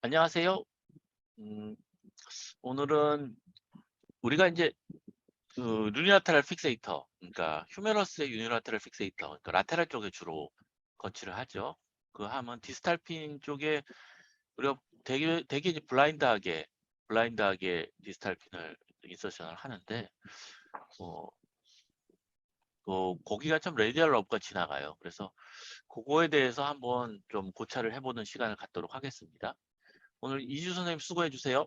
안녕하세요. 음, 오늘은 우리가 이제 그 유니라테럴 픽세이터, 그러니까 휴메러스의 유니라테럴 픽세이터, 그러니까 라테랄 쪽에 주로 거치를 하죠. 그 하면 디스탈핀 쪽에 우리가 되게 이제 블라인드하게 디스탈핀을 인서션을 하는데, 어, 거기가 좀 레디얼 럽과 지나가요. 그래서 그거에 대해서 한번 좀 고찰을 해보는 시간을 갖도록 하겠습니다. 오늘 이주 선생님 수고해 주세요.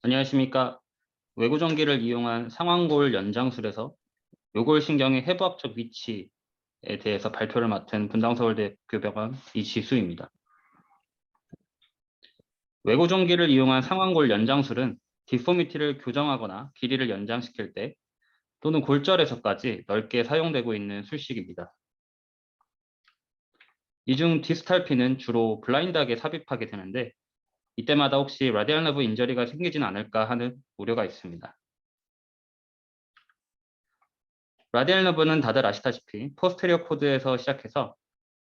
안녕하십니까. 외구전기를 이용한 상완골 연장술에서 요골신경의 해부학적 위치에 대해서 발표를 맡은 분당서울대 교병원 이지수입니다. 외구전기를 이용한 상완골 연장술은 디포미티를 교정하거나 길이를 연장시킬 때 또는 골절에서까지 넓게 사용되고 있는 술식입니다. 이 중 디스탈핀은 주로 블라인드하게 삽입하게 되는데 이때마다 혹시 라디알 너브 인저리가 생기진 않을까 하는 우려가 있습니다. 라디알 너브는 다들 아시다시피 포스테리어 코드에서 시작해서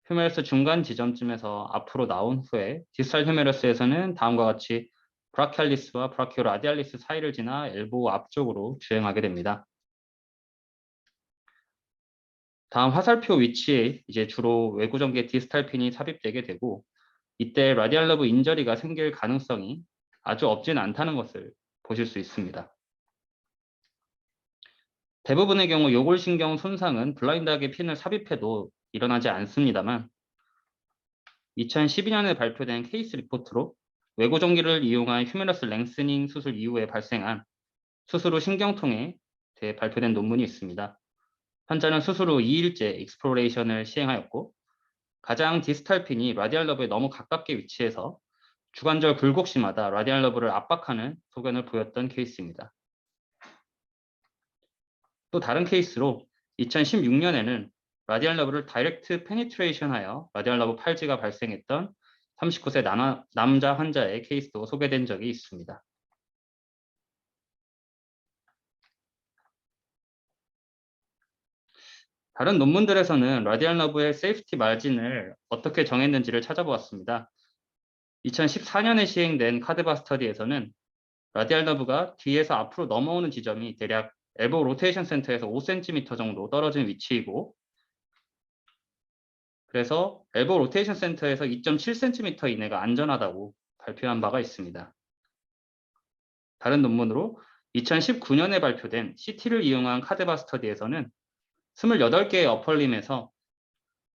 휴메러스 중간 지점쯤에서 앞으로 나온 후에 디스탈 휴메러스에서는 다음과 같이 브라키알리스와 브라키오라디알리스 사이를 지나 엘보우 앞쪽으로 주행하게 됩니다. 다음 화살표 위치에 이제 주로 외구전기의 디스탈핀이 삽입되게 되고 이때 라디알 너브 인저리가 생길 가능성이 아주 없진 않다는 것을 보실 수 있습니다. 대부분의 경우 요골신경 손상은 블라인드하게 핀을 삽입해도 일어나지 않습니다만 2012년에 발표된 케이스 리포트로 외고전기를 이용한 휴메러스 랭스닝 수술 이후에 발생한 수술 후 신경통에 대해 발표된 논문이 있습니다. 환자는 수술 후 2일째 익스플로레이션을 시행하였고 가장 디스탈 핀이 라디알 러브에 너무 가깝게 위치해서 주관절 굴곡시마다 라디알 러브를 압박하는 소견을 보였던 케이스입니다. 또 다른 케이스로 2016년에는 라디알 러브를 다이렉트 페니트레이션하여 라디알 러브 팔지가 발생했던 39세 남자 환자의 케이스도 소개된 적이 있습니다. 다른 논문들에서는 라디알 러브의 세이프티 마진을 어떻게 정했는지를 찾아보았습니다. 2014년에 시행된 카드바 스터디에서는 라디알 러브가 뒤에서 앞으로 넘어오는 지점이 대략 엘보 로테이션 센터에서 5cm 정도 떨어진 위치이고 그래서 엘보 로테이션 센터에서 2.7cm 이내가 안전하다고 발표한 바가 있습니다. 다른 논문으로 2019년에 발표된 CT를 이용한 카드바 스터디에서는 28개의 어펄림에서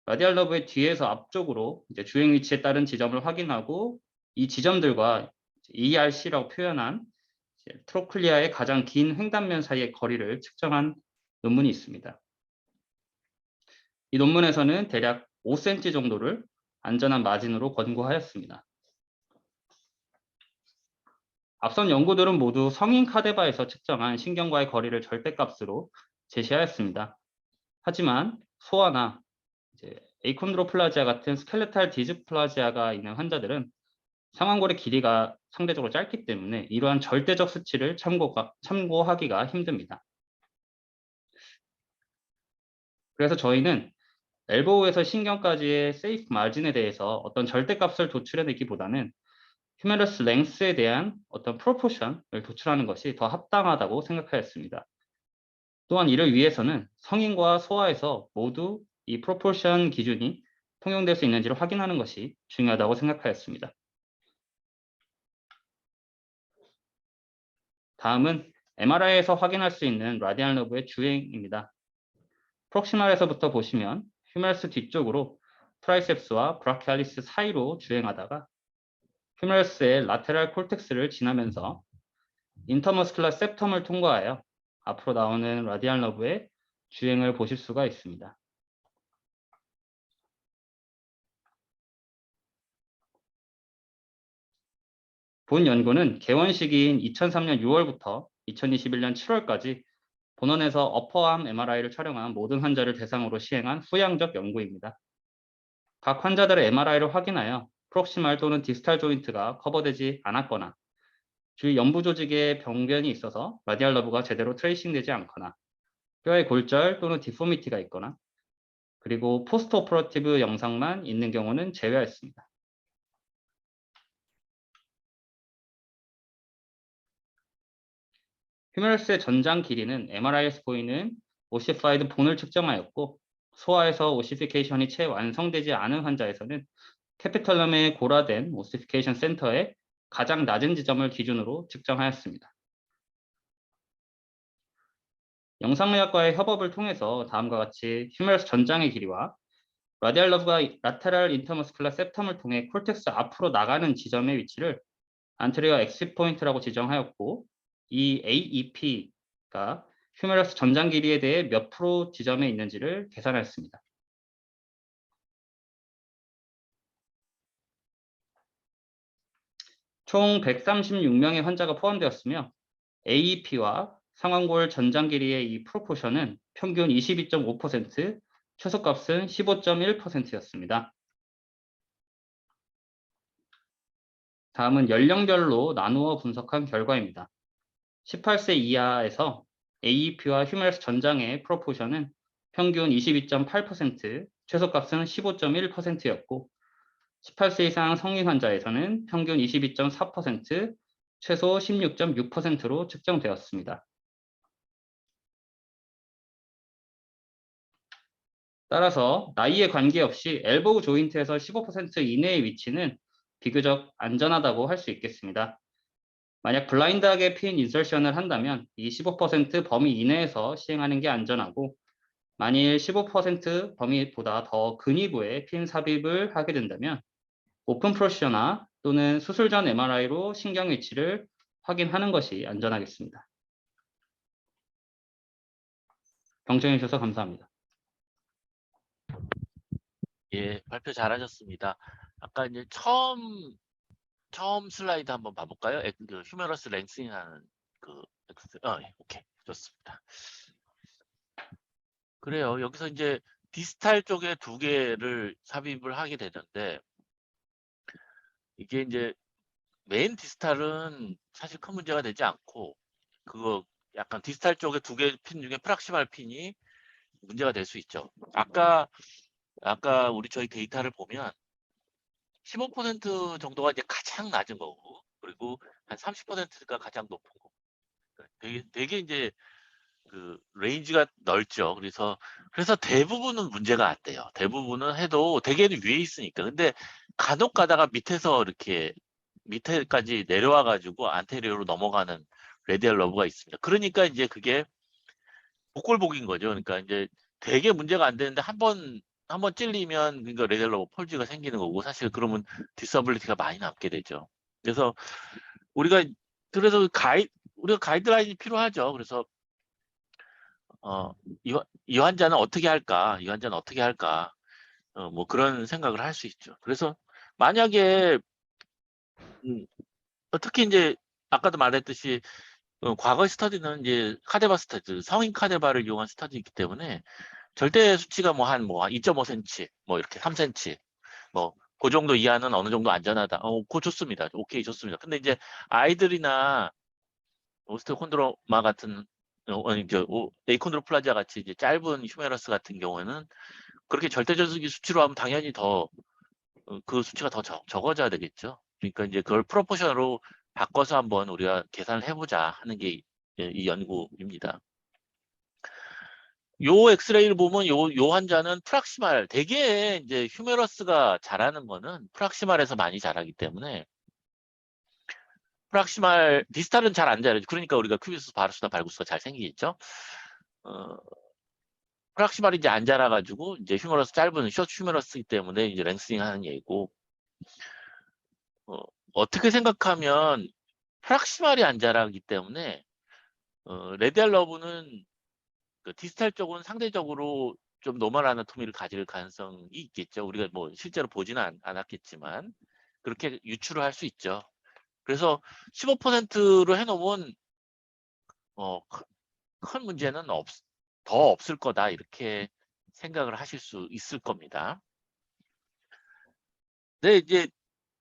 라디알 러브의 뒤에서 앞쪽으로 이제 주행 위치에 따른 지점을 확인하고 이 지점들과 ERC라고 표현한 트로클리아의 가장 긴 횡단면 사이의 거리를 측정한 논문이 있습니다. 이 논문에서는 대략 5cm 정도를 안전한 마진으로 권고하였습니다. 앞선 연구들은 모두 성인 카데바에서 측정한 신경과의 거리를 절대값으로 제시하였습니다. 하지만 소아나 에이콘드로플라지아 같은 스켈레탈 디스플라지아가 있는 환자들은 상완골의 길이가 상대적으로 짧기 때문에 이러한 절대적 수치를 참고하기가 힘듭니다. 그래서 저희는 엘보우에서 신경까지의 세이프 마진에 대해서 어떤 절대값을 도출해내기보다는 휴메러스 랭스에 대한 어떤 프로포션을 도출하는 것이 더 합당하다고 생각하였습니다. 또한 이를 위해서는 성인과 소아에서 모두 이 프로포션 기준이 통용될 수 있는지를 확인하는 것이 중요하다고 생각하였습니다. 다음은 MRI에서 확인할 수 있는 라디알 러브의 주행입니다. 프록시말에서부터 보시면 휴메러스 뒤쪽으로 트라이셉스와 브라키알리스 사이로 주행하다가 휴메러스의 라테랄 콜텍스를 지나면서 인터머스큘러 septum을 통과하여 앞으로 나오는 라디알 러브의 주행을 보실 수가 있습니다. 본 연구는 개원 시기인 2003년 6월부터 2021년 7월까지 본원에서 어퍼암 MRI를 촬영한 모든 환자를 대상으로 시행한 후양적 연구입니다. 각 환자들의 MRI를 확인하여 프록시말 또는 디스탈 조인트가 커버되지 않았거나 주위 연부 조직에 병변이 있어서 라디알 러브가 제대로 트레이싱되지 않거나 뼈에 골절 또는 디포미티가 있거나 그리고 포스트 오퍼러티브 영상만 있는 경우는 제외하였습니다. 휴메러스의 전장 길이는 MRI에서 보이는 오시파이드 본을 측정하였고 소아에서 오시피케이션이 채 완성되지 않은 환자에서는 캐피털럼에 고라된 오시피케이션 센터의 가장 낮은 지점을 기준으로 측정하였습니다. 영상의학과의 협업을 통해서 다음과 같이 휴메러스 전장의 길이와 라디알 러브가 라테랄 인터머스큘라 septum을 통해 콜텍스 앞으로 나가는 지점의 위치를 안테리어 엑시트 포인트라고 지정하였고 이 AEP가 휴메러스 전장 길이에 대해 몇 프로 지점에 있는지를 계산하였습니다. 총 136명의 환자가 포함되었으며 AEP와 상완골 전장 길이의 이 프로포션은 평균 22.5%, 최소값은 15.1%였습니다. 다음은 연령별로 나누어 분석한 결과입니다. 18세 이하에서 AEP와 휴메러스 전장의 프로포션은 평균 22.8%, 최소값은 15.1%였고 18세 이상 성인 환자에서는 평균 22.4%, 최소 16.6%로 측정되었습니다. 따라서 나이에 관계없이 엘보우 조인트에서 15% 이내의 위치는 비교적 안전하다고 할 수 있겠습니다. 만약 블라인드하게 핀 인설션을 한다면 이 15% 범위 이내에서 시행하는 게 안전하고 만일 15% 범위보다 더 근위부에 핀 삽입을 하게 된다면 오픈 프로시저나 또는 수술 전 MRI로 신경 위치를 확인하는 것이 안전하겠습니다. 경청해 주셔서 감사합니다. 예, 발표 잘하셨습니다. 아까 이제 처음 슬라이드 한번 봐볼까요? 그 휴메러스 랭싱하는 그 예, 오케이, 좋습니다. 그래요. 여기서 이제 디스탈 쪽에 2개를 삽입을 하게 되는데 이게 이제 메인 디스탈은 사실 큰 문제가 되지 않고 그거 약간 디스탈 쪽에 2개 핀 중에 프락시말 핀이 문제가 될 수 있죠. 아까 우리 저희 데이터를 보면 15% 정도가 이제 가장 낮은 거고 그리고 한 30%가 가장 높은 거고 되게 이제 그 레인지가 넓죠. 그래서 대부분은 문제가 안 돼요. 대부분은 해도 대개는 위에 있으니까. 근데 간혹 가다가 밑에서 이렇게 밑에까지 내려와 가지고 안테리어로 넘어가는 레디얼 러브가 있습니다. 그러니까 이제 그게 복골복인 거죠. 그러니까 이제 되게 문제가 안 되는데 한번 찔리면 그러니까 레디얼 러브 폴지가 생기는 거고 사실 그러면 디서빌리티가 많이 남게 되죠. 그래서 우리가 우리가 가이드라인이 필요하죠. 그래서 이 환자는 어떻게 할까? 이 환자는 어떻게 할까? 뭐 그런 생각을 할 수 있죠. 그래서 만약에 특히 이제 아까도 말했듯이 과거 스터디는 이제 카데바 스터디, 성인 카데바를 이용한 스터디이기 때문에 절대 수치가 뭐 한 2.5cm, 뭐 이렇게 3cm, 뭐 그 정도 이하는 어느 정도 안전하다. 그거 좋습니다. 오케이, 좋습니다. 근데 이제 아이들이나 오스테오콘드로마 같은 에이콘드로플라지아 같이 이제 짧은 휴메러스 같은 경우에는 그렇게 절대적인 수치로 하면 당연히 더 그 수치가 더 적어져야 되겠죠. 그러니까 이제 그걸 프로포션으로 바꿔서 한번 우리가 계산을 해보자 하는 게 이 연구입니다. 요 엑스레이를 보면 요 환자는 프락시말 대개 이제 휴메러스가 자라는 거는 프락시말에서 많이 자라기 때문에 프락시말 디스탈은 잘 안 자라죠. 그러니까 우리가 큐비스 바루스나 발구스가 잘 생기겠죠. 프락시말이 이제 안 자라가지고 이제 휴메러스 짧은 숏 휴메러스이기 때문에 이제 랭스닝 하는 얘기고 어떻게 생각하면 프락시말이 안 자라기 때문에 레디알 러브는 그 디스탈 쪽은 상대적으로 좀 노멀 아나토미를 가질 가능성이 있겠죠. 우리가 뭐 실제로 보지는 않았겠지만 그렇게 유추를 할 수 있죠. 그래서 15%로 해놓으면 큰 문제는 더 없을 거다 이렇게 생각을 하실 수 있을 겁니다. 근데 이제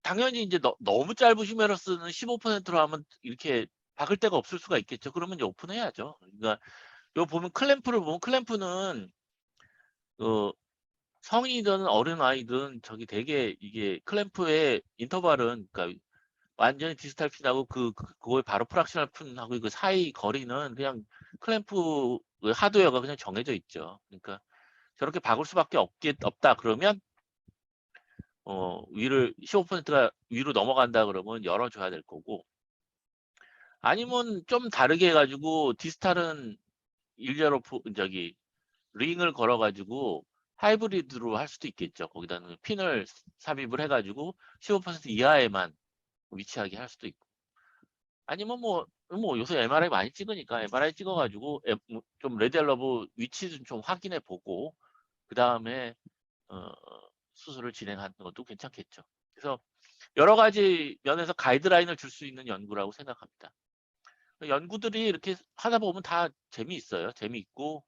당연히 이제 너무 짧은 휴메러스는 15%로 하면 이렇게 박을 데가 없을 수가 있겠죠. 그러면 이제 오픈해야죠. 그러니까 요 보면 클램프를 보면 클램프는 성인이든 어린 아이든 저기 되게 이게 클램프의 인터벌은 그러니까 완전히 디스탈 핀하고 그거의 바로 프락셔널 핀하고 그 사이 거리는 그냥 클램프 그 하드웨어가 그냥 정해져 있죠. 그러니까 저렇게 박을 수밖에 없다 그러면 위를 15%가 위로 넘어간다 그러면 열어줘야 될 거고, 아니면 좀 다르게 해가지고 디스탈은 일자로 저기 링을 걸어가지고 하이브리드로 할 수도 있겠죠. 거기다는 핀을 삽입을 해가지고 15% 이하에만 위치하게 할 수도 있고, 아니면 뭐 요새 MRI 많이 찍으니까 MRI 찍어가지고 좀 레디얼러브 위치 좀 확인해 보고 그 다음에 수술을 진행하는 것도 괜찮겠죠. 그래서 여러 가지 면에서 가이드라인을 줄 수 있는 연구라고 생각합니다. 연구들이 이렇게 하다 보면 다 재미있어요. 재미있고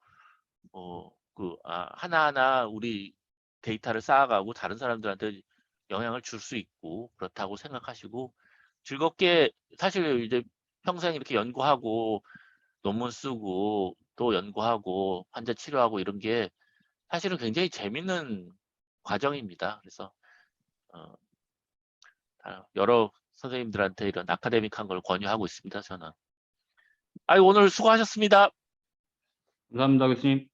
하나하나 우리 데이터를 쌓아가고 다른 사람들한테 영향을 줄 수 있고 그렇다고 생각하시고 즐겁게, 사실 이제 평생 이렇게 연구하고 논문 쓰고 또 연구하고 환자 치료하고 이런 게 사실은 굉장히 재밌는 과정입니다. 그래서 여러 선생님들한테 이런 아카데믹한 걸 권유하고 있습니다. 저는. 오늘 수고하셨습니다. 감사합니다, 교수님.